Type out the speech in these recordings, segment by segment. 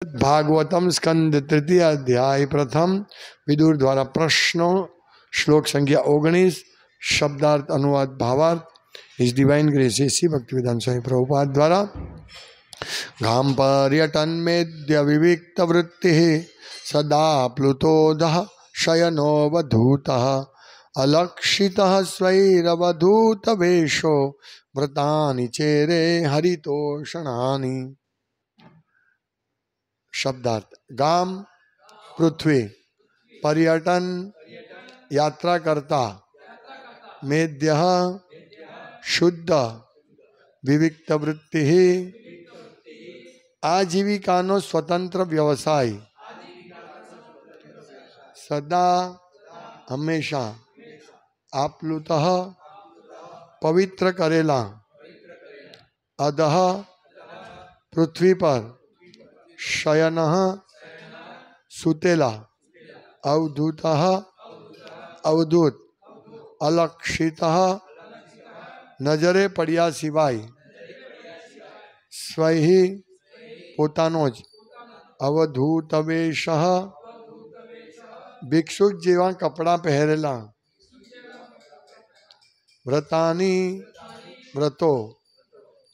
भागवतम स्कंद तृतीय अध्याय प्रथम विदुर द्वारा प्रश्नों श्लोक संख्या 19 शब्दार्थ अनुवाद भावार्थ इस डिवाइन ग्रेस इसी भक्तिवेदांत स्वामी प्रभुपाद द्वारा घाम पर्यटन मेद्य विविक्त वृत्ति सदा प्लुतोदः शयनो वधूतः अलक्षितः स्वैरवधूत वेशो व्रतानि चेरे हरितोषणानि। शब्दार्थ गाम पृथ्वी, पर्यटन यात्रा करता, मेद्य शुद्ध, विविक्त वृत्ति आजीविकानो स्वतंत्र व्यवसाय, सदा हमेशा आप्लुतः पवित्र करेला, अधः पृथ्वी पर, शयन सुतेला, अवधूत अवधूत, अलक्षित नजरे पड़िया सिवाय, स्वही पोतानो ज, अवधूत वेश भिक्षुक जेवा कपड़ा पहरेला, व्रतानी व्रतो,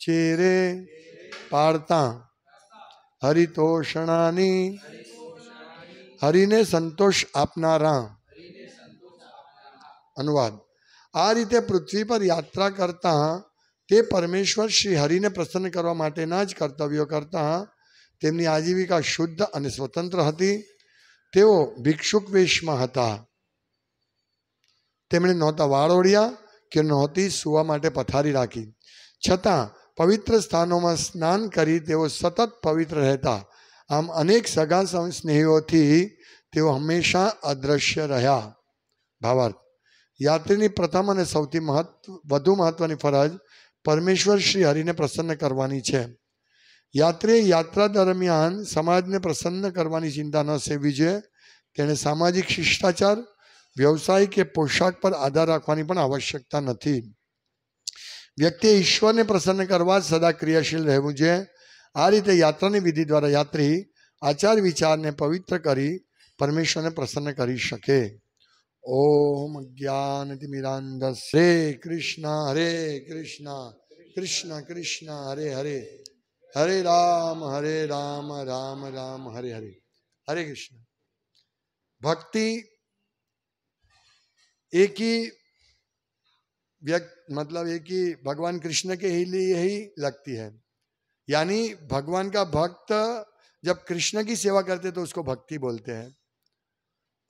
चेरे पाड़ता, हरितोषणानी हरि ने संतोष आपनारा। अनुवाद आ रीते पृथ्वी पर यात्रा करता ते परमेश्वर श्री हरि ने प्रसन्न करवा माटेना ज कर्तव्यो करता तेमनी आजीविका शुद्ध अने स्वतंत्र हती। तेओ भिक्षुक वेशमां हता। तेमणे नहोता वाळ ओढ्या के नहोती सुवा माटे पथारी राखी, छतां पवित्र स्थानों में स्नान करी तेओ सतत पवित्र रहता। आम अनेक सगा स्नेहीओथी तेओ हमेशा अदृश्य रह्या। भावार्थ यात्रीनी प्रथम अने सौथी વધુ મહત્વની ફરજ પરમેશ્વર શ્રી હરિને પ્રસન્ન કરવાની છે। યાત્રીએ યાત્રા દરમિયાન સમાજને પ્રસન્ન કરવાની ચિંતા ન સેવવી જોઈએ। તેણે સામાજિક શિષ્ટાચાર, વ્યવસાય કે પોશાક પર આધાર રાખવાની પણ આવશ્યકતા નથી। વ્યક્તિએ ઈશ્વરને પ્રસન્ન કરવા સદા ક્રિયાશીલ રહેવું જોઈએ। આ રીતે યાત્રાની વિધિ દ્વારા યાત્રી આચાર વિચારને પવિત્ર કરી પરમેશ્વરને પ્રસન્ન કરી શકે। ओम ज्ञानतिमिरान्धस्य हरे कृष्ण कृष्ण कृष्ण हरे हरे हरे राम राम राम हरे हरे हरे कृष्ण। भक्ति एक ही मतलब एक ही भगवान कृष्ण के ही लिए ही लगती है। यानी भगवान का भक्त जब कृष्ण की सेवा करते तो उसको भक्ति बोलते हैं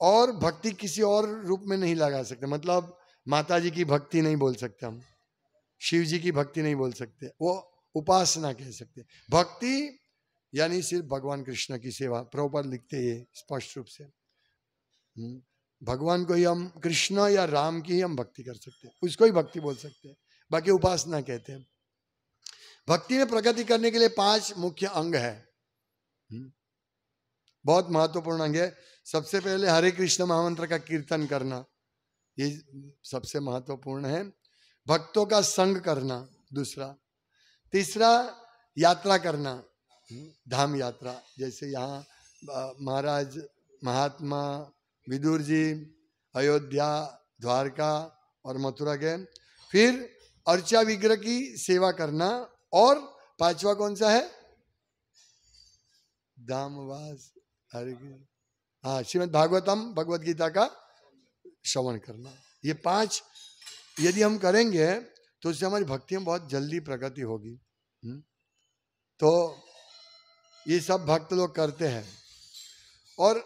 और भक्ति किसी और रूप में नहीं लगा सकते। मतलब माता जी की भक्ति नहीं बोल सकते, हम शिव जी की भक्ति नहीं बोल सकते, वो उपासना कह सकते। भक्ति यानी सिर्फ भगवान कृष्ण की सेवा। प्रभुपाद लिखते ये स्पष्ट रूप से भगवान को ही हम कृष्ण या राम की ही हम भक्ति कर सकते हैं, उसको ही भक्ति बोल सकते हैं, बाकी उपासना कहते हैं। भक्ति में प्रगति करने के लिए 5 मुख्य अंग है, बहुत महत्वपूर्ण अंग है। सबसे पहले हरे कृष्ण महामंत्र का कीर्तन करना, ये सबसे महत्वपूर्ण है। भक्तों का संग करना दूसरा। तीसरा यात्रा करना, धाम यात्रा, जैसे यहाँ महाराज महात्मा विदुर जी अयोध्या, द्वारका और मथुरा गए। फिर अर्चा विग्रह की सेवा करना। और 5वां कौन सा है? धामवास हरे, हाँ, श्रीमद् भागवतम भगवत गीता का श्रवण करना। ये 5 यदि हम करेंगे तो उससे हमारी भक्ति में बहुत जल्दी प्रगति होगी। तो ये सब भक्त लोग करते हैं। और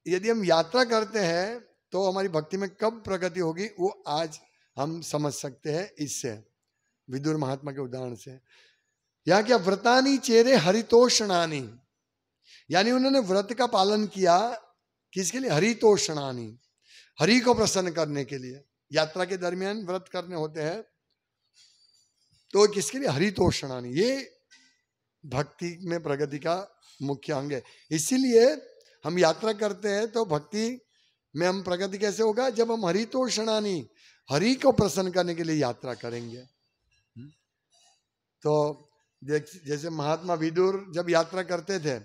यदि हम यात्रा करते हैं तो हमारी भक्ति में कब प्रगति होगी वो आज हम समझ सकते हैं इससे, विदुर महात्मा के उदाहरण से। यहाँ क्या व्रतानी चेरे हरितोषणानी, यानी उन्होंने व्रत का पालन किया किसके लिए? हरितोषणानी, हरि को प्रसन्न करने के लिए। यात्रा के दरमियान व्रत करने होते हैं तो किसके लिए? हरितोषणानी। ये भक्ति में प्रगति का मुख्य अंग है। इसीलिए हम यात्रा करते हैं तो भक्ति में हम प्रगति कैसे होगा? जब हम हरितोषणानी, हरि को प्रसन्न करने के लिए यात्रा करेंगे। तो जैसे महात्मा विदुर जब यात्रा करते थे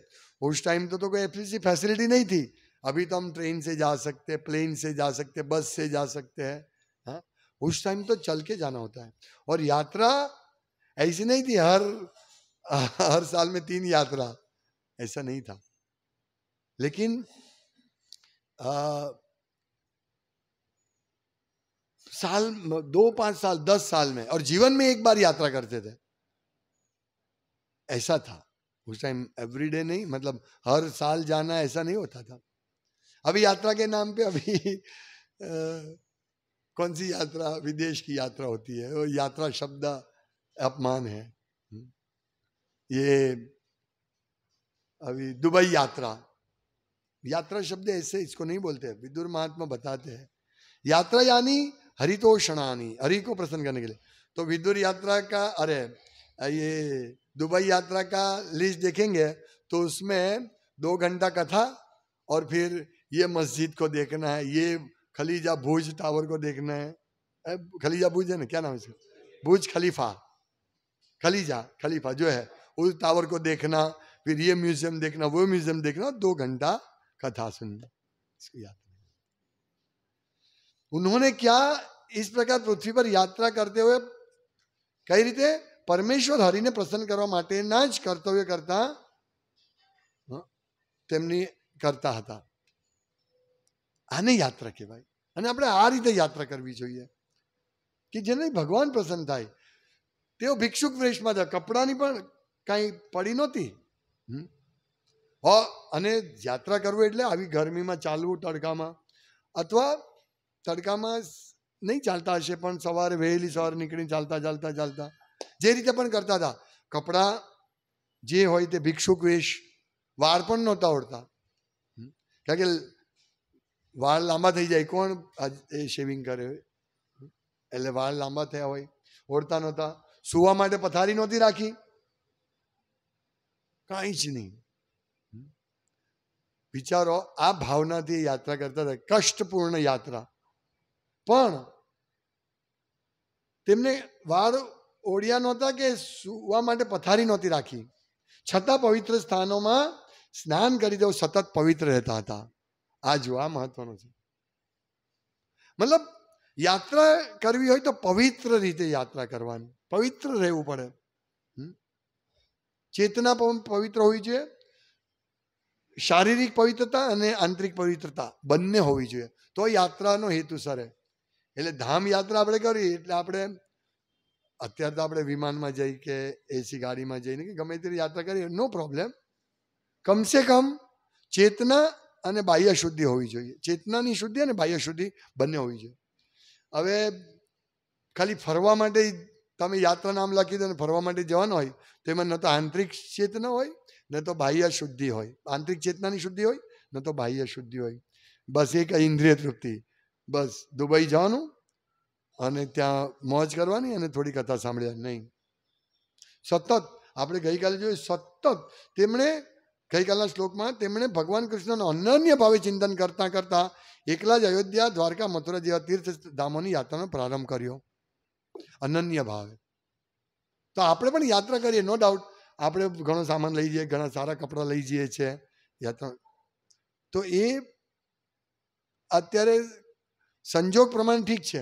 उस टाइम तो कोई ऐसी फैसिलिटी नहीं थी। अभी तो हम ट्रेन से जा सकते, प्लेन से जा सकते, बस से जा सकते हैं। हाँ, उस टाइम तो चल के जाना होता है। और यात्रा ऐसी नहीं थी हर साल में 3 यात्रा, ऐसा नहीं था। लेकिन साल 2, 5 साल, 10 साल में और जीवन में एक बार यात्रा करते थे, ऐसा था उस टाइम। एवरीडे नहीं, मतलब हर साल जाना ऐसा नहीं होता था। अभी यात्रा के नाम पे अभी कौन सी यात्रा, विदेश की यात्रा होती है, वो यात्रा शब्द अपमान है। ये अभी दुबई यात्रा, यात्रा शब्द ऐसे इसको नहीं बोलते। विदुर महात्मा बताते हैं यात्रा यानी हरितोषणानी, हरि को प्रसन्न करने के लिए। तो विदुर यात्रा का, अरे ये दुबई यात्रा का लिस्ट देखेंगे तो उसमें 2 घंटा कथा और फिर ये मस्जिद को देखना है, ये खलीजा भुज टावर को देखना है। खलीजा भुज है ना, क्या नाम है इसका, भुज खलीफा, खलीजा खलीफा जो है, उस टावर को देखना, फिर ये म्यूजियम देखना, वो म्यूजियम देखना, 2 घंटा कथा सुनना। इसको याद, उन्होंने क्या इस प्रकार पृथ्वी पर यात्रा करते हुए कई રીતે પરમેશ્વર હરિને પ્રસન્ન કરવા માટેના જ કર્તવ્ય કરતા તેમની કરતા હતા। આને યાત્રા કહેવાય। અને આપણે આ રીતે यात्रा કરવી જોઈએ કે જેને ભગવાન પ્રસન્ન થાય। તેઓ ભિક્ષુક વેશમાં હતા, કપડાની પણ કાંઈ પડી નહોતી। અને યાત્રા કરવું એટલે આવી ગરમીમાં ચાલવું તડકામાં, અથવા તડકામાં નહીં ચાલતા હશે પણ સવારે વહેલી સવારે નીકળીને ચાલતા ચાલતા ચાલતા જે રીતે પણ કરતા હતા। કપડા જે હોય તે ભિક્ષુક વેશ, વાળ પણ નહોતા ઓળતા, કારણ કે વાળ લાંબા થઈ જાય, કોણ શેવિંગ કરે, એટલે વાળ લાંબા થયા હોય, ઓળતા નહોતા। સુવા માટે પથારી નહોતી રાખી, કાંઈ જ નહીં। વિચારો, આ ભાવનાથી યાત્રા કરતા હતા, કષ્ટપૂર્ણ યાત્રા, પણ તેમને વાળ ઓળ્યા નહોતા કે સુવા માટે પથારી નહોતી રાખી, છતાં પવિત્ર સ્થાનોમાં સ્નાન કરી તેઓ સતત પવિત્ર રહેતા હતા। આ જો આ મહત્વનું છે। મતલબ યાત્રા કરવી હોય તો પવિત્ર રીતે યાત્રા કરવાની, પવિત્ર રહેવું પડે। ચેતના પણ પવિત્ર હોવી જોઈએ, શારીરિક પવિત્રતા અને આંતરિક પવિત્રતા બંને હોવી જોઈએ, તો યાત્રાનો હેતુ સરે। એટલે ધામ યાત્રા આપણે કરી એટલે આપણે અત્યારે તો આપણે વિમાનમાં જઈ કે એસી ગાડીમાં જઈને કે ગમે તે યાત્રા કરીએ, નો પ્રોબ્લેમ। કમસે કમ ચેતના અને બાહ્ય શુદ્ધિ હોવી જોઈએ, ચેતનાની શુદ્ધિ અને બાહ્ય શુદ્ધિ બંને હોવી જોઈએ। હવે ખાલી ફરવા માટે તમે યાત્રા નામ લખી દો અને ફરવા માટે જવાનું હોય તો એમાં ન તો આંતરિક ચેતના હોય ન તો બાહ્ય શુદ્ધિ હોય, આંતરિક ચેતનાની શુદ્ધિ હોય ન તો બાહ્ય શુદ્ધિ હોય। બસ એક ઇન્દ્રિય તૃપ્તિ, બસ દુબઈ જવાનું અને ત્યાં મોજ કરવાની અને થોડી કથા સાંભળવાની નહીં। સતત આપણે ગઈકાલે જોયું, સતત તેમણે ગઈકાલના શ્લોકમાં તેમણે ભગવાન કૃષ્ણનું અનન્ય ભાવે ચિંતન કરતા કરતા એકલા જ અયોધ્યા, દ્વારકા, મથુરા જેવા તીર્થ ધામોની યાત્રાનો પ્રારંભ કર્યો અનન્ય ભાવે। તો આપણે પણ યાત્રા કરીએ, નો ડાઉટ આપણે ઘણો સામાન લઈ જઈએ, ઘણા સારા કપડાં લઈ જઈએ છીએ યાત્રા, તો એ અત્યારે સંજોગ પ્રમાણે ઠીક છે,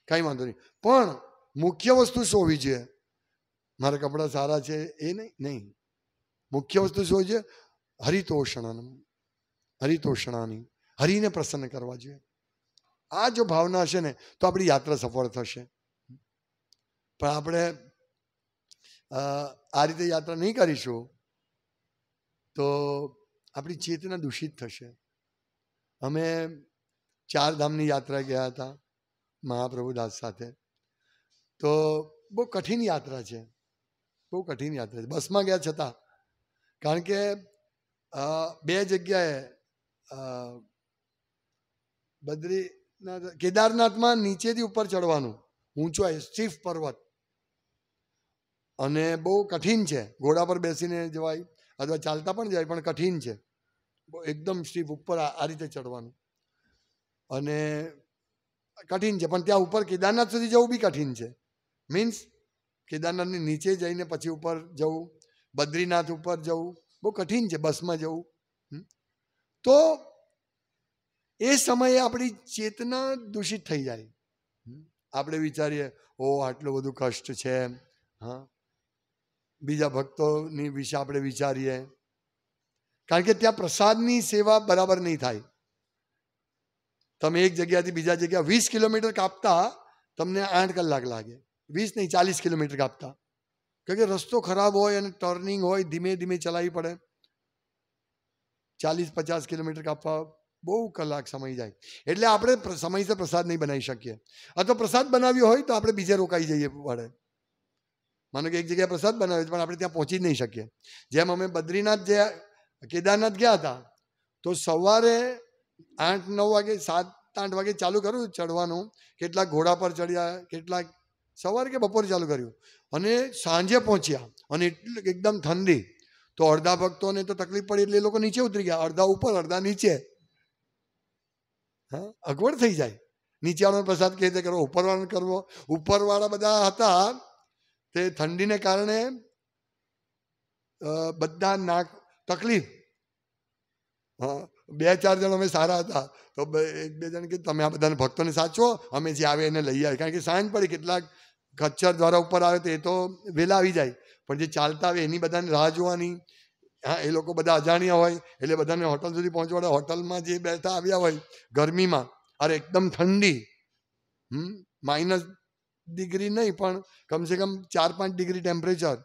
કાંઈ વાંધો નહીં, પણ મુખ્ય વસ્તુ શું હોવી જોઈએ? મારા કપડાં સારા છે એ નહીં, મુખ્ય વસ્તુ શું હોય છે? હરિતોષણાની, હરિને પ્રસન્ન કરવા જોઈએ। આ જો ભાવના હશે ને તો આપણી યાત્રા સફળ થશે। પણ આપણે આ રીતે યાત્રા નહીં કરીશું તો આપણી ચેતના દૂષિત થશે। અમે 4 ધામની યાત્રા ગયા હતા મહાપ્રભુ દાસ સાથે, તો બહુ કઠિન યાત્રા છે, બહુ કઠિન યાત્રા છે, બસમાં ગયા છતાં, કારણ કે 2 જગ્યાએ કેદારનાથમાં નીચેથી ઉપર ચડવાનું, ઊંચો સ્ટીફ પર્વત, અને બહુ કઠિન છે, ઘોડા પર બેસીને જવાય અથવા ચાલતા પણ જાય પણ કઠિન છે, એકદમ સ્ટીફ ઉપર આ રીતે ચડવાનું, અને કઠિન છે। પણ ત્યાં ઉપર કેદારનાથ સુધી જવું બી કઠિન છે, મીન્સ કેદારનાથની નીચે જઈને પછી ઉપર જવું, બદ્રીનાથ ઉપર જવું બહુ કઠિન છે, બસમાં જવું. તો એ સમયે આપણી ચેતના દૂષિત થઈ જાય. આપણે વિચારીએ ઓ આટલું બધું કષ્ટ છે, હા, બીજા ભક્તોની વિશે આપણે વિચારીએ, કારણ કે ત્યાં પ્રસાદની સેવા બરાબર નહીં થાય. તમે એક જગ્યાથી બીજા જગ્યા 20 કિલોમીટર કાપતા તમને 8 કલાક લાગે, 20 નહીં 40 કિલોમીટર કાપતા, કારણ કે રસ્તો ખરાબ હોય અને ટર્નિંગ હોય, ધીમે ધીમે ચલાવવી પડે. 40-50 કિલોમીટર કાપવા બહુ કલાક સમય જાય. એટલે આપણે સમયસર પ્રસાદ નહીં બનાવી શકીએ, અથવા પ્રસાદ બનાવ્યો હોય તો આપણે બીજે રોકાઈ જઈએ પડે. માનો કે એક જગ્યાએ પ્રસાદ બનાવ્યો પણ આપણે ત્યાં પહોંચી જ નહીં શકીએ. જેમ અમે બદ્રીનાથ જે કેદારનાથ ગયા હતા તો સવારે 8-9 વાગે 7-8 વાગે ચાલુ કર્યું ચડવાનું, કેટલાક ઘોડા પર ચડ્યા, કેટલાક સવારે કે બપોરે ચાલુ કર્યું, અને સાંજે પહોંચ્યા અને એકદમ ઠંડી. તો અડધા ભક્તોને તો તકલીફ પડી એટલે એ લોકો નીચે ઉતરી ગયા, અડધા ઉપર અડધા નીચે. હા, અગવડ થઈ જાય. નીચેવાળાનો પ્રસાદ કેવી રીતે કરવો, ઉપરવાળાનો કરવો. ઉપરવાળા બધા હતા તે ઠંડીને કારણે બધા નાક તકલીફ. હા, 2-4 જણ અમે સારા હતા તો 1-2 જણ કે તમે આ બધાને ભક્તોને સાચવો, અમે જે આવે એને લઈ આવે, કારણ કે સાંજ પડી, કેટલાક ખચ્ચર દ્વારા ઉપર આવે તો એ તો વહેલા આવી જાય, પણ જે ચાલતા આવે એની બધાને રાહ જોવાની. હા, એ લોકો બધા અજાણ્યા હોય એટલે બધાને હોટલ સુધી પહોંચવાડે. હોટલમાં જે બેઠા આવ્યા હોય ગરમીમાં, અરે એકદમ ઠંડી, -ડિગ્રી નહીં પણ કમસે કમ 4-5 ડિગ્રી ટેમ્પરેચર,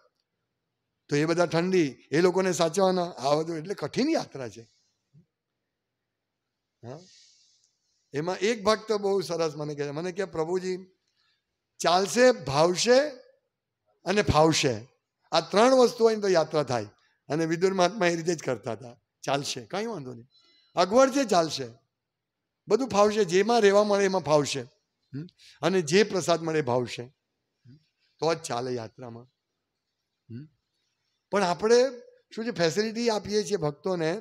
તો એ બધા ઠંડી, એ લોકોને સાચવવાના. આ બધું એટલે કઠિન યાત્રા છે. હા, એમાં એક ભક્ત બહુ સરસ મને કહે પ્રભુજી ચાલશે, ભાવશે અને ફાવશે, આ 3 વસ્તુ હોય ને તો યાત્રા થાય. અને વિદુર મહાત્મા એ રીતે જ કરતા હતા. ચાલશે, કઈ વાંધો નહીં, અગવડ છે, ચાલશે, બધું ફાવશે, જેમાં રહેવા મળે એમાં ફાવશે, અને જે પ્રસાદ મળે ભાવશે, તો જ ચાલે યાત્રામાં. પણ આપણે શું છે, ફેસિલિટી આપીએ છીએ ભક્તોને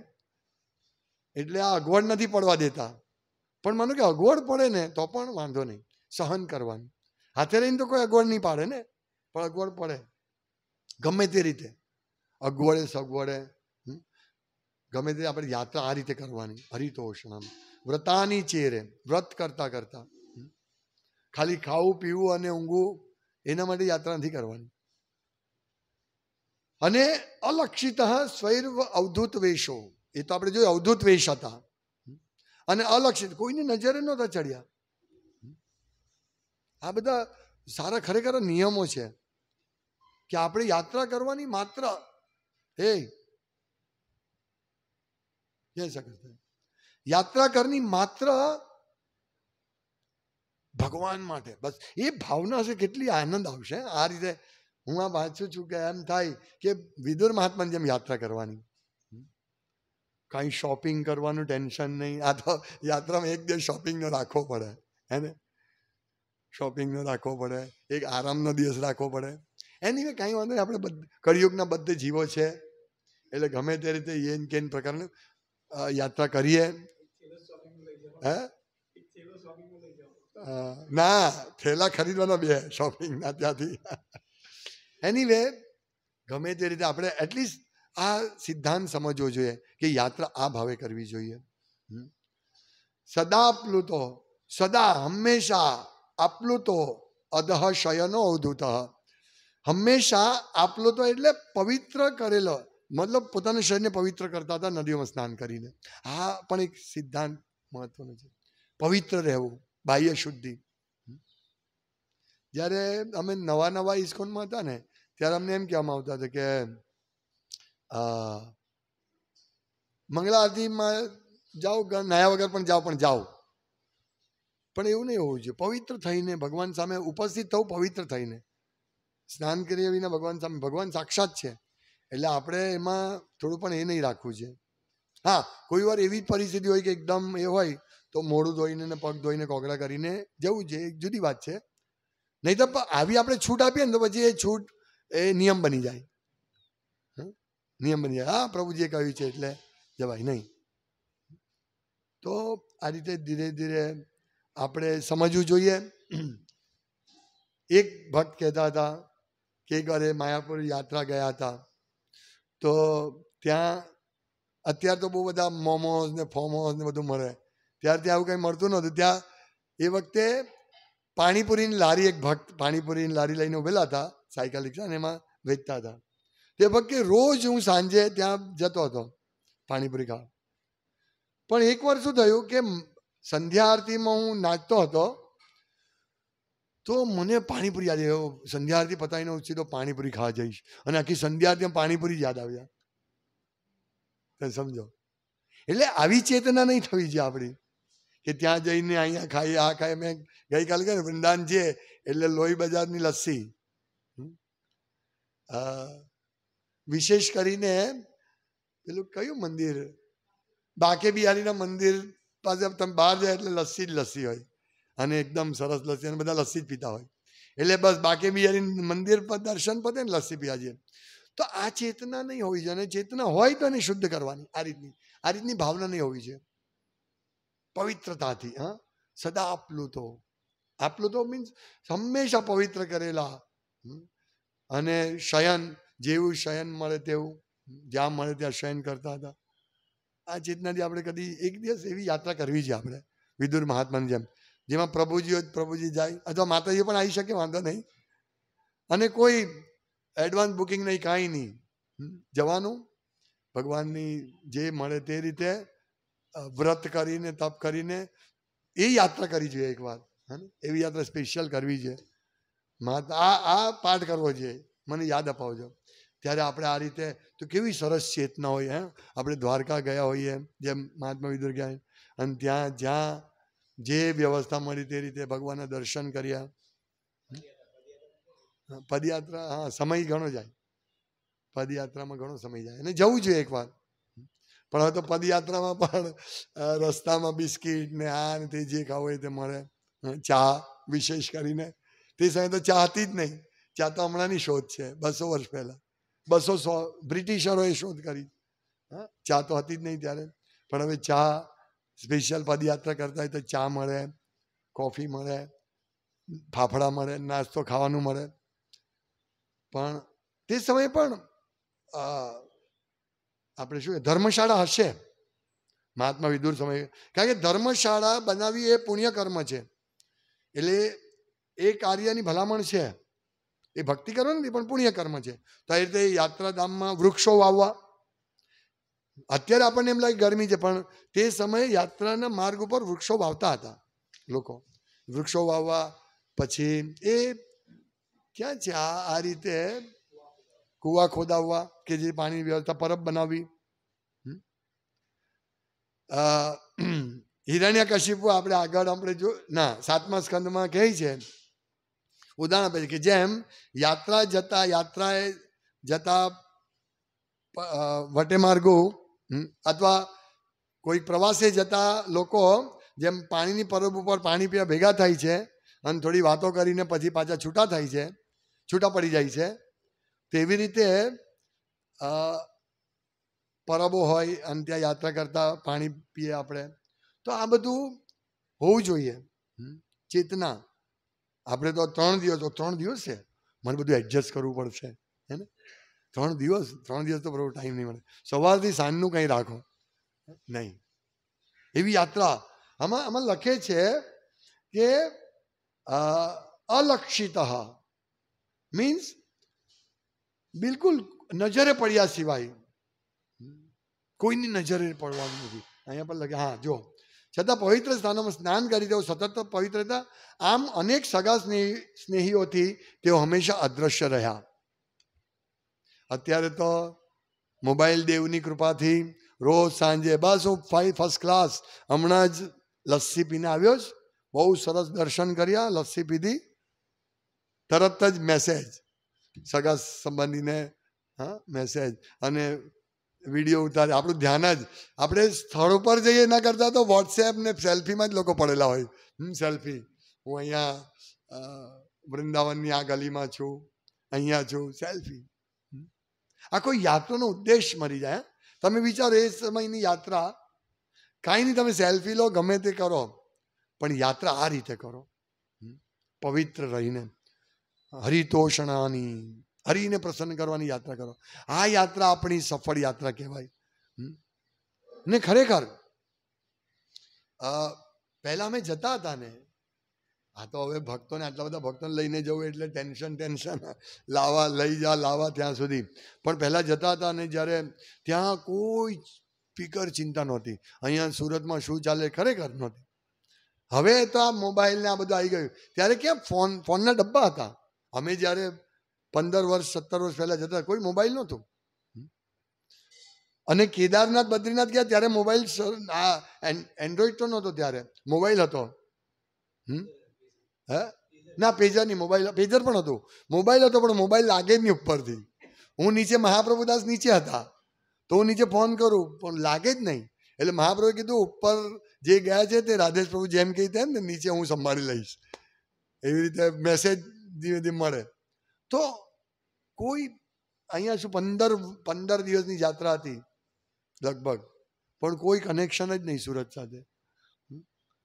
એટલે આ અગવડ નથી પડવા દેતા. પણ માનો કે અગવડ પડે ને તો પણ વાંધો નહીં, સહન કરવાનું. હાથે રહીને તો કોઈ અગવડ નહીં પાડે ને, પણ અગવડ પડે ગમે તે રીતે, અગવડે સગવડે, ગમે તે આપણે યાત્રા આ રીતે કરવાની. હરિતોષણમ વ્રતાની ચેરે, વ્રત કરતા કરતા ખાલી ખાવું પીવું અને ઊંઘવું એના માટે યાત્રા નથી કરવાની. અને અલક્ષિત સ્વૈર્વ અવધૂત વેશો, એ તો આપણે જોયું અવધૂત વેશ હતા, અને અલક્ષિત કોઈની નજરે નહોતા ચડ્યા. આ બધા સારા ખરેખર નિયમો છે કે આપણે યાત્રા કરવાની માત્ર યાત્રા કરની માત્ર ભગવાન માટે બસ. એ ભાવના છે, કેટલી આનંદ આવશે આ રીતે. હું આ વાંચું છું કે એમ થાય કે વિદુર મહાત્માની જેમ યાત્રા કરવાની, કાંઈ શોપિંગ કરવાનું ટેન્શન નહીં. આ તો યાત્રામાં એક દિવસ શોપિંગનો રાખવો પડે, હે ને, શોપિંગનો રાખવો પડે, એક આરામનો દિવસ રાખવો પડે. એની કાંઈ વાંધો નહીં, આપણે કળિયુગના બધે જીવો છે એટલે ગમે તે રીતે એન કેન પ્રકારની યાત્રા કરીએ. હે, ના, થેલા ખરીદવાનો બે શોપિંગના ત્યાંથી. એનીવે ગમે તે રીતે આપણે એટલીસ્ટ આ સિદ્ધાંત સમજવો જોઈએ કે યાત્રા આ ભાવે કરવી જોઈએ. સદા પ્લુતો, સદા હંમેશા આપ્લુતો અધઃ શયનો અવધૂત. હંમેશા આપ્લુતો એટલે પવિત્ર કરેલો, મતલબ પોતાના શરીરને પવિત્ર કરતા હતા નદીઓમાં સ્નાન કરીને. આ પણ એક સિદ્ધાંત મહત્વનો છે, પવિત્ર રહેવું, બાહ્ય શુદ્ધિ. જ્યારે અમે નવા ઇસ્કોનમાં હતા ને ત્યારે અમને એમ કહેવામાં આવતા હતા કે મંગળા આરતીમાં જાઓ, નાયા વગર પણ જાઓ, પણ જાઓ. પણ એવું નહીં હોવું જોઈએ. પવિત્ર થઈને ભગવાન સામે ઉપસ્થિત થવું, પવિત્ર થઈને, સ્નાન કર્યા વિના ભગવાન સામે. ભગવાન સાક્ષાત છે એટલે આપણે એમાં થોડું પણ એ નહીં રાખવું છે. હા, કોઈ વાર એવી પરિસ્થિતિ હોય કે એકદમ એ હોય તો મોઢું ધોઈને ને પગ ધોઈને કોગળા કરીને જવું છે, એક જુદી વાત છે. નહીં તો આવી આપણે છૂટ આપીએ ને તો પછી એ છૂટ એ નિયમ બની જાય, નિયમ બની જાય. હા, પ્રભુજીએ કહ્યું છે એટલે જવાય નહીં. તો આ રીતે ધીરે ધીરે આપણે સમજવું જોઈએ. એક ભક્ત કહેતા હતા કે એક વાર માયાપુર યાત્રા ગયા હતા, તો ત્યાં અત્યારે તો બહુ બધા મોમોસ ને ફોમોસ ને બધું મળે, ત્યારે ત્યાં આવું કંઈ મળતું નહોતું. ત્યાં એ વખતે પાણીપુરીની લારી, એક ભક્ત પાણીપુરીની લારી લઈને ઉભેલા હતા સાયકલ રિક્ષા, અને એમાં વેચતા હતા. તે વખતે રોજ હું સાંજે ત્યાં જતો હતો પાણીપુરી ખાવા. પણ એક વાર શું થયું કે સંધ્યા આરતીમાં હું નાચતો હતો, તો મને પાણીપુરી યાદ આવ્યો. સંધ્યા આરતી પતાવીને હું સીધો પાણીપુરી ખાવા જઈશ, અને આખી સંધ્યા આરતીમાં પાણીપુરી યાદ આવ્યા. સમજો, એટલે આવી ચેતના નહીં થવી જોઈએ આપણી કે ત્યાં જઈને અહીંયા ખાઈએ, આ ખાઈએ. મેં ગઈકાલે કહ્યું વૃંદાવન છે એટલે લોહી બજારની લસ્સી, વિશેષ કરીને પેલું કયું મંદિર, બાકે બિહારીના મંદિર પાસે તમે બહાર જાય એટલે લસ્સી જ લસ્સી હોય, અને એકદમ સરસ લસ્સી, અને બધા લસ્સી જ પીતા હોય. એટલે બસ બાકે બિહારી મંદિર પર દર્શન પતે ને લસ્સી પીવા જઈએ. તો આ ચેતના નહીં હોવી જોઈએ, અને ચેતના હોય તો એને શુદ્ધ કરવાની. આ રીતની ભાવના નહીં હોવી જોઈએ. પવિત્રતાથી, હા, સદા આપલું તો મીન્સ હંમેશા પવિત્ર કરેલા, અને શયન, જેવું શયન મળે તેવું, જ્યાં મળે ત્યાં શયન કરતા હતા. આ ચેતનાથી આપણે કદી એક દિવસ એવી યાત્રા કરવી છે આપણે, વિદુર મહાત્માની જેમ, જેમાં પ્રભુજી હોય પ્રભુજી જાય, અથવા માતાજી પણ આવી શકે, વાંધો નહીં. અને કોઈ એડવાન્સ બુકિંગ નહીં, કાંઈ નહીં, જવાનું ભગવાનની જે મળે તે રીતે વ્રત કરીને, તપ કરીને એ યાત્રા કરી જોઈએ એકવાર. એવી યાત્રા સ્પેશિયલ કરવી છે. આ પાઠ કરવો જોઈએ, મને યાદ અપાવજો. ત્યારે આપણે આ રીતે, તો કેવી સરસ ચેતના હોય. આપણે દ્વારકા ગયા હોઈએ, જેમ મહાત્મા વિદુર ગયા, અને ત્યાં જ્યાં જે વ્યવસ્થા મળી તે રીતે ભગવાનના દર્શન કર્યા. પદયાત્રા, હા, સમય ઘણો જાય, પદયાત્રામાં ઘણો સમય જાય, અને જવું જોઈએ એકવાર. પણ હવે તો પદયાત્રામાં પણ રસ્તામાં બિસ્કીટ ને આ ને તે જે ખાવું હોય તે મળે. ચા વિશેષ કરીને, તે સમયે તો ચા હતી જ નહીં. ચા તો હમણાંની શોધ છે, 200 વર્ષ પહેલા, 200 બ્રિટિશરોએ શોધ કરી. ચા તો હતી જ નહીં ત્યારે. પણ હવે ચા સ્પેશિયલ પદયાત્રા કરતા હોય તો ચા મળે, કોફી મળે, ફાફડા મળે, નાસ્તો ખાવાનું મળે. પણ તે સમયે પણ આપણે શું ધર્મશાળા હશે મહાત્મા વિદુર સમયે, કારણ કે ધર્મશાળા બનાવી એ પુણ્ય કર્મ છે. એટલે એ કાર્યની ભલામણ છે, એ ભક્તિ કર્મ નથી પણ પુણ્ય કર્મ છે. તો એ રીતે યાત્રાધામમાં વૃક્ષો વાવવા. અત્યારે આપણને એમ લાગે ગરમી છે, પણ તે સમયે યાત્રાના માર્ગ ઉપર વૃક્ષો વાવતા હતા લોકો. વૃક્ષો વાવવા, પછી એ ક્યાં છે આ રીતે કુવા ખોદાવવા કે જે પાણીની વ્યવસ્થા, પરબ બનાવવી. હિરણ્યકશિપુ આપણે આગળ જો 7મા સ્કંદમાં કહે છે, ઉદાહરણ આપે છે કે જેમ યાત્રાએ જતા વટેમાર્ગો, અથવા કોઈ પ્રવાસે જતા લોકો જેમ પાણીની પરબ ઉપર પાણી પીવા ભેગા થાય છે, અને થોડી વાતો કરીને પછી પાછા છૂટા પડી જાય છે, તેવી રીતે પરબો હોય અને ત્યાં યાત્રા કરતા પાણી પીએ આપણે. તો આ બધું હોવું જોઈએ, ચેતના. આપણે તો 3 દિવસ છે, મને બધું એડજસ્ટ કરવું પડશે, હે ને. 3 દિવસ તો બરોબર ટાઈમ નહીં મળે. સવારથી સાંજનું કંઈ રાખો નહીં, એવી યાત્રા. આમાં લખે છે કે અલક્ષિત મીન્સ બિલકુલ નજરે પડ્યા સિવાય, કોઈની નજરે પડવાનું નથી. અહીંયા પર લખે, હા જો, છતાં પવિત્ર સ્થાનોમાં સ્નાન કરી તેઓ સતત પવિત્રતા. આમ અનેક સગા સ્નેહીઓથી તેઓ હંમેશા અદ્રશ્ય રહ્યા. અત્યારે તો મોબાઈલ દેવની કૃપાથી રોજ સાંજે બસ હું ફર્સ્ટ ક્લાસ, હમણાં જ લસ્સી પીને આવ્યો જ, બહુ સરસ દર્શન કર્યા, લસ્સી પીધી, તરત જ મેસેજ, સગા સંબંધીને મેસેજ અને વિડીયો ઉતારે. આપણું ધ્યાન જ આપણે સ્થળ ઉપર જઈએ એના કરતાં તો વોટ્સએપ ને સેલ્ફીમાં જ લોકો પડેલા હોય. સેલ્ફી, હું અહીંયા વૃંદાવનની આ ગલીમાં છું, અહીંયા છું, સેલ્ફી. આ કોઈ યાત્રાનો ઉદ્દેશ મરી જાય. તમે વિચારો એ સમયની યાત્રા, કાંઈ નહીં, તમે સેલ્ફી લો, ગમે તે કરો, પણ યાત્રા આ રીતે કરો, પવિત્ર રહીને. હરિતોષણાની, હરિને પ્રસન્ન કરવાની યાત્રા કરો. આ યાત્રા આપણી સફળ યાત્રા કહેવાય. ને ખરેખર પહેલા અમે જતા હતા ને, આ તો હવે ભક્તોને આટલા બધા ભક્તોને લઈને જવું એટલે ટેન્શન લાવવા લઈ જા લાવવા ત્યાં સુધી. પણ પહેલાં જતા હતા અને જ્યારે ત્યાં કોઈ ફિકર ચિંતા નહોતી. અહીંયા સુરતમાં શું ચાલે ખરેખર નહોતી. હવે તો આ મોબાઈલ ને આ બધું આવી ગયું. ત્યારે ક્યાં ફોનના ડબ્બા હતા. અમે જ્યારે 15 વર્ષ 17 વર્ષ પહેલાં જતા કોઈ મોબાઈલ નહોતું. અને કેદારનાથ બદ્રીનાથ ગયા ત્યારે મોબાઈલ એન્ડ્રોઈડ તો નહોતો, ત્યારે મોબાઈલ હતો. હે ના, પેજર નહીં, મોબાઈલ પેજર પણ હતું. મોબાઈલ હતો પણ મોબાઈલ લાગે જ નહીં ઉપરથી. હું નીચે મહાપ્રભુદાસ નીચે હતા તો હું નીચે ફોન કરું પણ લાગે જ નહીં. એટલે મહાપ્રભુએ કીધું ઉપર જે ગયા છે તે રાધેશ પ્રભુ જેમ કહી તેમ ને નીચે હું સંભાળી લઈશ. એવી રીતે મેસેજ ધીમે ધીમે મળે. તો કોઈ અહીંયા શું 15 દિવસની યાત્રા હતી લગભગ, પણ કોઈ કનેક્શન જ નહીં સુરત સાથે.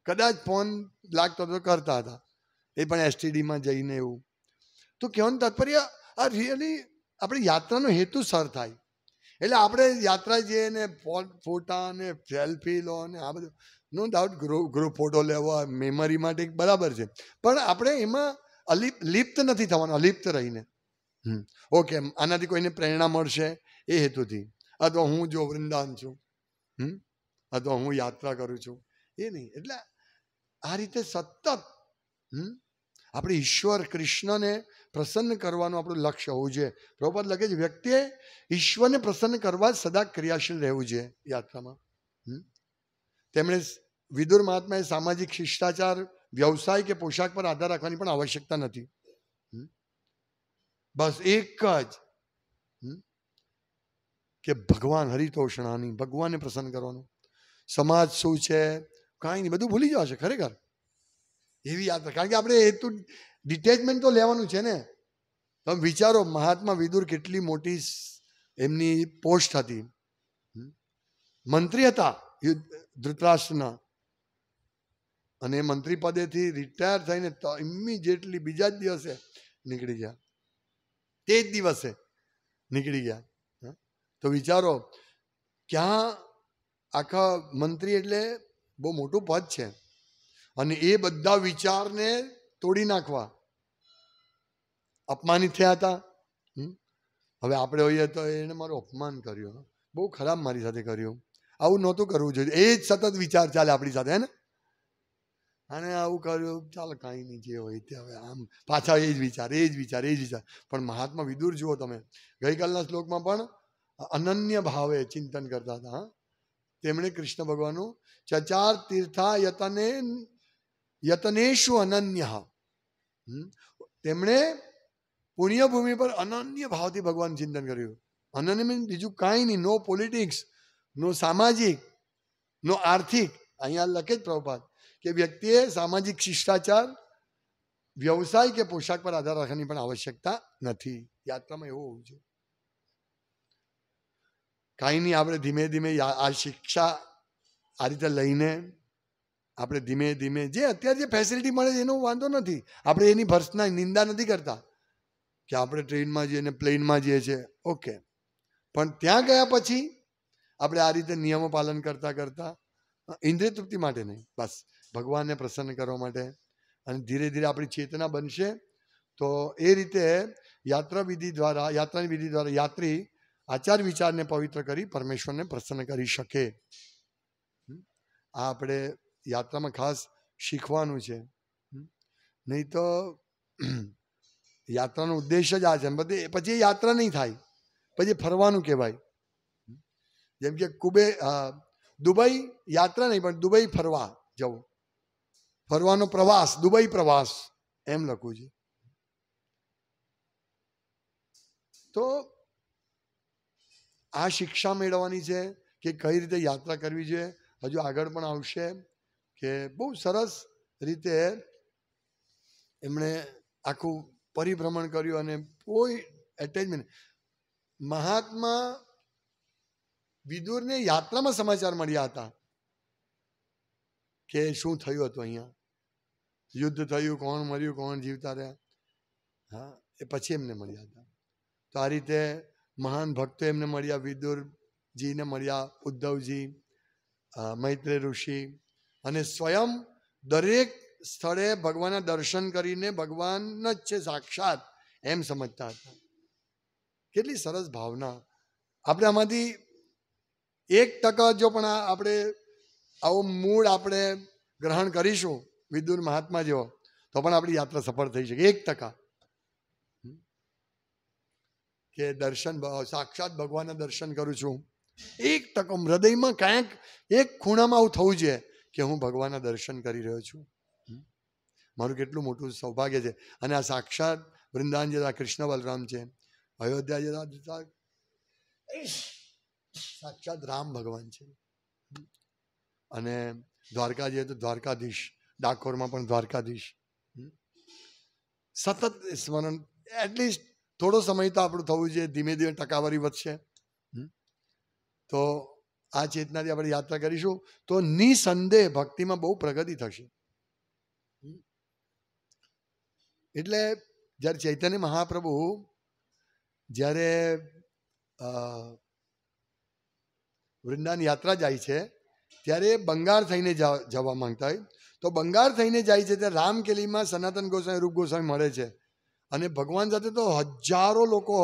કદાચ ફોન લાગતો તો કરતા હતા, એ પણ એસટીડીમાં જઈને એવું. તો કહેવાનું તાત્પર્ય આ રિયલી આપણી યાત્રાનો હેતુ સર થાય. એટલે આપણે યાત્રા જઈએ ને ફોટા ને સેલ્ફી લો ને આ બધું, નો ડાઉટ ગ્રુપ ફોટો લેવા મેમરી માટે બરાબર છે, પણ આપણે એમાં લિપ્ત નથી થવાનું. અલિપ્ત રહીને ઓકે આનાથી કોઈને પ્રેરણા મળશે એ હેતુથી, અથવા હું જો વૃંદાવન છું, અથવા હું યાત્રા કરું છું, એ નહીં. એટલે આ રીતે સતત આપણે ઈશ્વર કૃષ્ણને પ્રસન્ન કરવાનું આપણું લક્ષ્ય હોવું જોઈએ. પ્રભુપાદ લખે છે વ્યક્તિએ ઈશ્વરને પ્રસન્ન કરવા સદા ક્રિયાશીલ રહેવું જોઈએ યાત્રામાં. તેમણે વિદુર મહાત્માએ સામાજિક શિષ્ટાચાર, વ્યવસાય કે પોશાક પર આધાર રાખવાની પણ આવશ્યકતા નથી. બસ એક જ કે ભગવાન હરિતોષણાની, ભગવાનને પ્રસન્ન કરવાનું. સમાજ શું છે કાંઈ નહીં, બધું ભૂલી જવાશે ખરેખર એવી યાત્રા. કારણ કે આપણે એ તો ડિટેચમેન્ટ તો લેવાનું છે ને. તમે વિચારો મહાત્મા વિદુર કેટલી મોટી એમની પોસ્ટ હતી, મંત્રી હતા ધૃતરાષ્ટ્રના, અને મંત્રી પદેથી રિટાયર થઈને ઇમિડિયેટલી બીજા જ દિવસે નીકળી ગયા, તે જ દિવસે નીકળી ગયા. તો વિચારો ક્યાં આખા મંત્રી એટલે બહુ મોટું પદ છે, અને એ બધા વિચારને તોડી નાખવા અપમાનિત થયા હતા. હવે આપણે હોઈએ તો એને મારું અપમાન કર્યું, બહુ ખરાબ મારી સાથે કર્યું, આવું નહોતું કરવું જોઈએ. એ જ સતત વિચાર ચાલે આપણી સાથે, હે ને, અને આવું કર્યું, ચાલો કાંઈ નહીં, જે હોય તે. હવે આમ પાછા એ જ વિચાર. પણ મહાત્મા વિદુર જુઓ તમે, ગઈકાલના શ્લોકમાં પણ અનન્ય ભાવે ચિંતન કરતા હતા. તેમણે કૃષ્ણ ભગવાનનું ચચાર તીર્થા યતનેશુ અનન્ય, તેમણે પુણ્યભૂમિ પર અનન્ય ભાવથી ભગવાન ચિંતન કર્યું. અનન્ય મીન્સ બીજું કાંઈ નહીં, નો પોલિટિક્સ, નો સામાજિક, નો આર્થિક. અહીંયા લખે જ પ્રભુપાદ કે વ્યક્તિએ સામાજિક શિષ્ટાચાર, વ્યવસાય કે પોશાક પર આધાર રાખવાની પણ આવશ્યકતા નથી. યાત્રામાં એવું હોવું જોઈએ. કાંઈ નહીં, આપણે ધીમે ધીમે આ શિક્ષા આ રીતે લઈને આપણે ધીમે ધીમે જે અત્યારે જે ફેસિલિટી મળે છે એનો વાંધો નથી. આપણે એની ભર્સના નિંદા નથી કરતા કે આપણે ટ્રેનમાં જઈએ ને પ્લેનમાં જઈએ છીએ, ઓકે. પણ ત્યાં ગયા પછી આપણે આ રીતે નિયમો પાલન કરતા કરતા ઇન્દ્રિય તૃપ્તિ માટે નહીં, બસ ભગવાનને પ્રસન્ન કરવા માટે. અને ધીરે ધીરે આપણી ચેતના બનશે તો એ રીતે યાત્રાની વિધિ દ્વારા યાત્રી આચાર વિચારને પવિત્ર કરી પરમેશ્વરને પ્રસન્ન કરી શકે. આ આપણે યાત્રામાં ખાસ શીખવાનું છે. નહીં તો યાત્રાનો ઉદ્દેશ જ આ છે. પછી એ યાત્રા નહીં થાય, પછી ફરવાનું કહેવાય. જેમ કે દુબઈ યાત્રા નહીં પણ દુબઈ ફરવા જવું, ફરવાનો પ્રવાસ, દુબઈ પ્રવાસ એમ લખવું છે. તો આ શિક્ષા મેળવવાની છે કે કઈ રીતે યાત્રા કરવી જોઈએ. હજુ આગળ પણ આવશે કે બહુ સરસ રીતે એમણે આખું પરિભ્રમણ કર્યું અને કોઈ એટેચમેન્ટ. મહાત્મા વિદુરને યાત્રામાં સમાચાર મળ્યા હતા કે શું થયું હતું અહીંયા, યુદ્ધ થયું, કોણ મર્યું, કોણ જીવતા રહ્યા. હા, એ પછી એમને મળ્યા હતા. આ રીતે મહાન ભક્તો એમને મળ્યા, વિદુરજીને મળ્યા, ઉદ્ધવજી, મૈત્રેય ઋષિ, અને સ્વયં દરેક સ્થળે ભગવાનના દર્શન કરીને ભગવાન જ છે સાક્ષાત એમ સમજતા હતા. કેટલી સરસ ભાવના. આપણે આમાંથી 1% જો પણ આપણે આવો મૂળ આપણે ગ્રહણ કરીશું વિદુર મહાત્મા જેવો, તો પણ આપણી યાત્રા સફળ થઈ શકે. 1% કે દર્શન, સાક્ષાત ભગવાનના દર્શન કરું છું, 1% હૃદયમાં કાંઈક એક ખૂણામાં આવું થવું જોઈએ કે હું ભગવાનના દર્શન કરી રહ્યો છું. મારું કેટલું મોટું સૌભાગ્ય છે. અને આ સાક્ષાત વૃંદાવન જે કૃષ્ણ બલરામ છે, અયોધ્યા જે સાક્ષાત રામ ભગવાન છે, અને દ્વારકા જઈએ તો દ્વારકાધીશ, ડાકોરમાં પણ દ્વારકાધીશ. સતત સ્મરણ, એટલીસ્ટ થોડો સમય તો આપણું થવું જોઈએ. ધીમે ધીમે ટકાવારી વધશે. તો આ ચેતનાથી આપણે યાત્રા કરીશું તો નિસંદેહ ભક્તિમાં બહુ પ્રગતિ થશે. એટલે જ્યારે ચૈતન્ય મહાપ્રભુ જ્યારે વૃંદાવન યાત્રા જાય છે ત્યારે બંગાળ થઈને જવા માંગતા હોય, તો બંગાળ થઈને જાય છે ત્યારે રામકેલીમાં સનાતન ગોસ્વામી, રૂપ ગોસ્વામી મળે છે. અને ભગવાન સાથે તો હજારો લોકો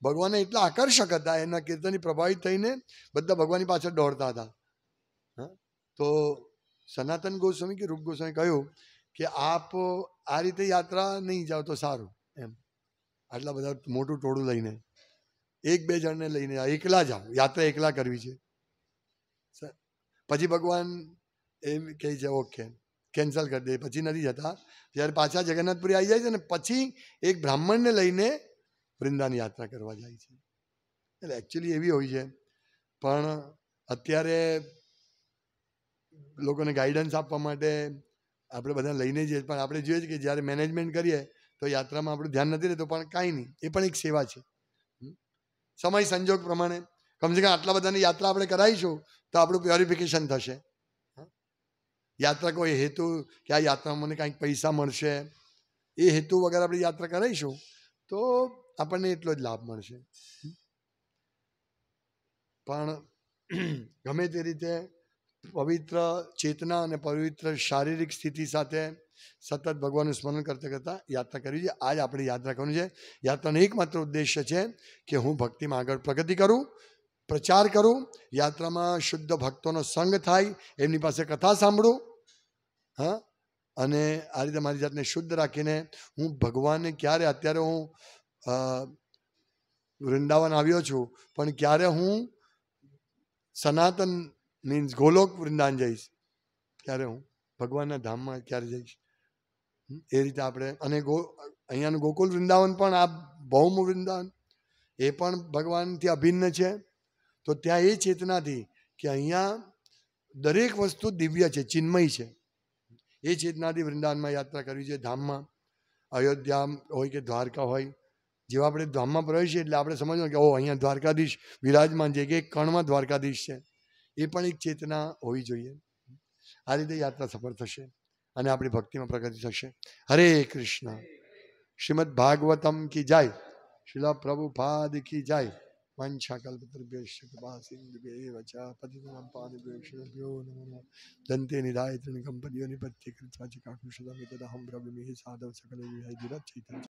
ભગવાનને એટલા આકર્ષક હતા, એના કીર્તનથી પ્રભાવિત થઈને બધા ભગવાનની પાછળ દોડતા હતા. તો સનાતન ગોસ્વામી કે રૂપ ગોસ્વામી કહ્યું કે આપ આ રીતે યાત્રા નહીં જાઓ તો સારું એમ. આટલા બધા મોટું ટોળું લઈને, 1-2 જણને લઈને એકલા જાઓ, યાત્રા એકલા કરવી છે. પછી ભગવાન એમ કહે છે ઓકે, કેન્સલ કરી દે, પછી નથી જતા. ત્યારે પાછા જગન્નાથપુરી આવી જાય છે ને પછી એક બ્રાહ્મણને લઈને વૃંદાવન યાત્રા કરવા જાય છે. એટલે એકચ્યુઅલી એવી હોય છે, પણ અત્યારે લોકોને ગાઈડન્સ આપવા માટે આપણે બધા લઈને જઈએ, પણ આપણે જોઈએ છીએ કે જ્યારે મેનેજમેન્ટ કરીએ તો યાત્રામાં આપણું ધ્યાન નથી રહેતું. પણ કાંઈ નહીં, એ પણ એક સેવા છે. સમય સંજોગ પ્રમાણે કમસે કમ આટલા બધાની યાત્રા આપણે કરાવીશું તો આપણું પ્યોરિફિકેશન થશે. યાત્રા કોઈ હેતુ કે આ યાત્રામાં મને કાંઈક પૈસા મળશે એ હેતુ વગર આપણે યાત્રા કરાવીશું તો આપણને એટલો જ લાભ મળશે. પણ ગમે તે રીતે પવિત્ર ચેતના અને પવિત્ર શારીરિક સ્થિતિ સાથે સતત ભગવાનનું સ્મરણ કરતા કરતા યાત્રા કરવી છે. આજ આપણે યાત્રા કરવાની છે. યાત્રાનો એકમાત્ર ઉદ્દેશ્ય છે કે હું ભક્તિમાં આગળ પ્રગતિ કરું, પ્રચાર કરું, યાત્રામાં શુદ્ધ ભક્તોનો સંગ થાય, એમની પાસે કથા સાંભળું. અને આ રીતે મારી જાતને શુદ્ધ રાખીને હું ભગવાનને ક્યારે, અત્યારે હું વૃંદાવન આવ્યો છું, પણ ક્યારે હું સનાતન મીન્સ ગોલોક વૃંદાવન જઈશ, ત્યારે હું ભગવાનના ધામમાં ક્યારે જઈશ. એ રીતે આપણે, અને અહીંયાનું ગોકુલ વૃંદાવન પણ, આ ભૌમ વૃંદાવન એ પણ ભગવાનથી અભિન્ન છે. તો ત્યાં એ ચેતનાથી કે અહીંયા દરેક વસ્તુ દિવ્ય છે, ચિન્મય છે, એ ચેતનાથી વૃંદાવનમાં યાત્રા કરવી છે. ધામમાં અયોધ્યા હોય કે દ્વારકા હોય, જેવા આપણે ધામમાં પ્રવેશીએ એટલે આપણે સમજવાનું કે ઓ અહીંયા દ્વારકાધીશ વિરાજમાન છે, કે એક કણમાં દ્વારકાધીશ છે. એ પણ એક ચેતના હોવી જોઈએ. આ રીતે યાત્રા સફળ થશે અને આપણી ભક્તિમાં પ્રગતિ થશે. હરે કૃષ્ણ. શ્રીમદ ભાગવતમ કી જય. શ્રીલા પ્રભુપાદ કી જય. વંશાકલ્પતરુભ્યશ્ચ કૃપા સિંધુભ્યૈવ ચ પતિતાનાં પાવનેભ્યો નમો નમઃ. દંતે નિધાય ત્રિણકમ પદ્યો નિપત્ય કૃત્વા ચ કાકુશલમિતદહં બ્રવીમિ સાધવ સકલ વિહય ધીરજ ચૈતન્ય